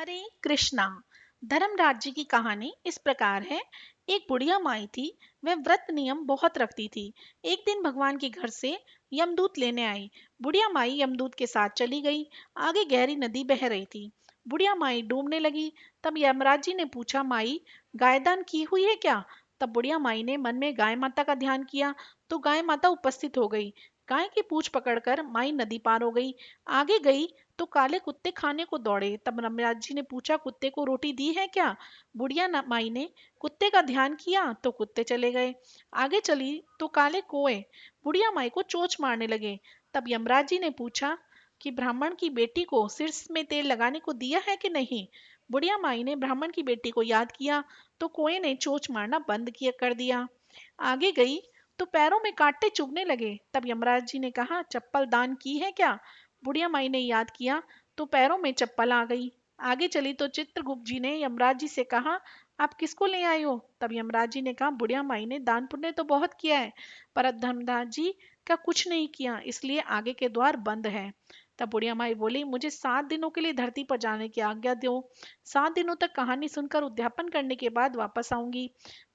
हरे कृष्णा। धर्मराज जी की कहानी इस प्रकार है। एक बुढ़िया माई थी। वह व्रत नियम बहुत रखती थी। एक दिन भगवान के घर से यमदूत लेने आई। बुढ़िया माई यमदूत के साथ चली गई। आगे गहरी नदी बह रही थी। बुढ़िया माई डूबने लगी। तब यमराज जी ने पूछा, माई गायदान की हुई है क्या? तब बुढ़िया माई ने मन में गाय माता का ध्यान किया तो गाय माता उपस्थित हो गई। गाय की पूंछ पकड़कर माई नदी पार हो गई। आगे गई तो काले कुत्ते खाने को दौड़े। तब रमराज जी ने पूछा, कुत्ते को रोटी दी है क्या? बुढ़िया माई ने कुत्ते का ध्यान किया तो कुत्ते चले गए। आगे चली तो काले कोए बुढ़िया माई को चोंच मारने लगे। तब यमराज जी ने पूछा कि ब्राह्मण की बेटी को सिर में तेल लगाने को दिया है कि नहीं? बुढ़िया माई ने ब्राह्मण की बेटी को याद किया तो कोए ने चोंच मारना बंद किया कर दिया। आगे गई तो पैरों में कांटे चुभने लगे। तब यमराज जी ने कहा, चप्पल दान की है क्या? बुढ़िया माई ने याद किया तो पैरों में चप्पल आ गई। आगे चली तो चित्रगुप्त जी ने यमराज जी से कहा, आप किसको ले आए हो? तब यमराज जी ने कहा, बुढ़िया माई ने दान पुण्य तो बहुत किया है पर धर्मराज जी का कुछ नहीं किया, इसलिए आगे के द्वार बंद है। तब बुढ़िया माई बोली, मुझे 7 दिनों के लिए धरती पर जाने की आज्ञा दो। 7 दिनों तक कहानी सुनकर उद्यापन करने के बाद वापस आऊंगी।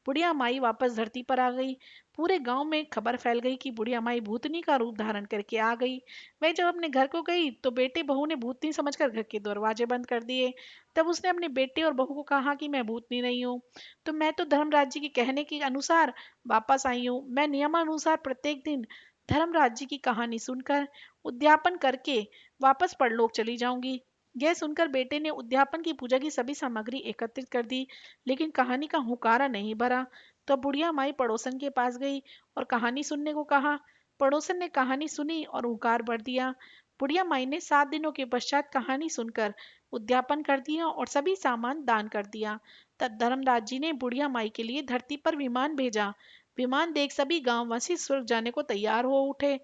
बुढ़िया माई वापस धरती पर आ गई। पूरे गांव में खबर फैल गई कि बुढ़िया माई भूतनी का रूप धारण करके आ गई। वह जब अपने घर को गई तो बेटे बहू ने भूतनी समझकर घर के दरवाजे बंद कर दिए। तब उसने अपने बेटे और बहू को कहा कि मैं भूतनी नहीं हूँ, तो मैं तो धर्मराज जी के कहने के अनुसार वापस आई हूँ। मैं नियमानुसार प्रत्येक दिन धर्मराज जी की कहानी सुनकर उद्यापन करके वापस परलोक चली जाऊंगी। यह सुनकर बेटे ने उद्यापन की पूजा की सभी सामग्री एकत्रित कर दी, लेकिन कहानी का हुकारा नहीं भरा। तो बुढ़िया माई पड़ोसन के पास गई और कहानी सुनने को कहा। पड़ोसन ने कहानी सुनी और हुकार भर दिया। बुढ़िया माई ने 7 दिनों के पश्चात कहानी सुनकर उद्यापन कर दिया और सभी सामान दान कर दिया। तब धर्मराज जी ने बुढ़िया माई के लिए धरती पर विमान भेजा। विमान देख सभी गांववासी स्वर्ग जाने को तैयार हो उठे।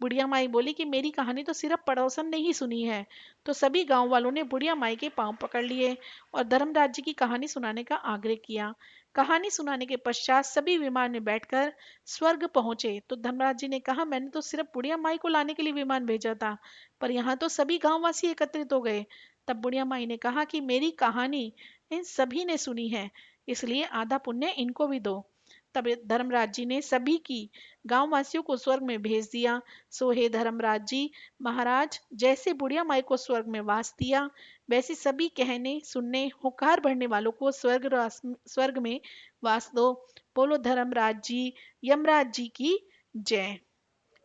बुढ़िया माई बोली कि मेरी कहानी तो सिर्फ पड़ोसन ने ही सुनी है। तो सभी गांव वालों ने बुढ़िया माई के पांव पकड़ लिए और धर्मराज जी की कहानी सुनाने का आग्रह किया। कहानी सुनाने के पश्चात सभी विमान में बैठकर स्वर्ग पहुंचे। तो धर्मराज जी ने कहा, मैंने तो सिर्फ बुढ़िया माई को लाने के लिए विमान भेजा था, पर यहाँ तो सभी गांववासी एकत्रित हो गए। तब बुढ़िया माई ने कहा कि मेरी कहानी इन सभी ने सुनी है, इसलिए आधा पुण्य इनको भी दो। तब धर्मराज जी ने सभी की गांव वासियों को स्वर्ग में भेज दिया। सो हे धर्मराज जी महाराज, जैसे बुढ़िया माई को स्वर्ग में वास दिया, वैसे सभी कहने सुनने हुकार भरने वालों को स्वर्ग में वास दो। बोलो धर्मराज जी यमराज जी की जय।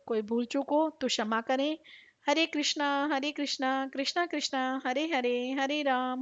कोई भूल चूक हो तो क्षमा करें। हरे कृष्णा कृष्णा कृष्णा हरे हरे, हरे राम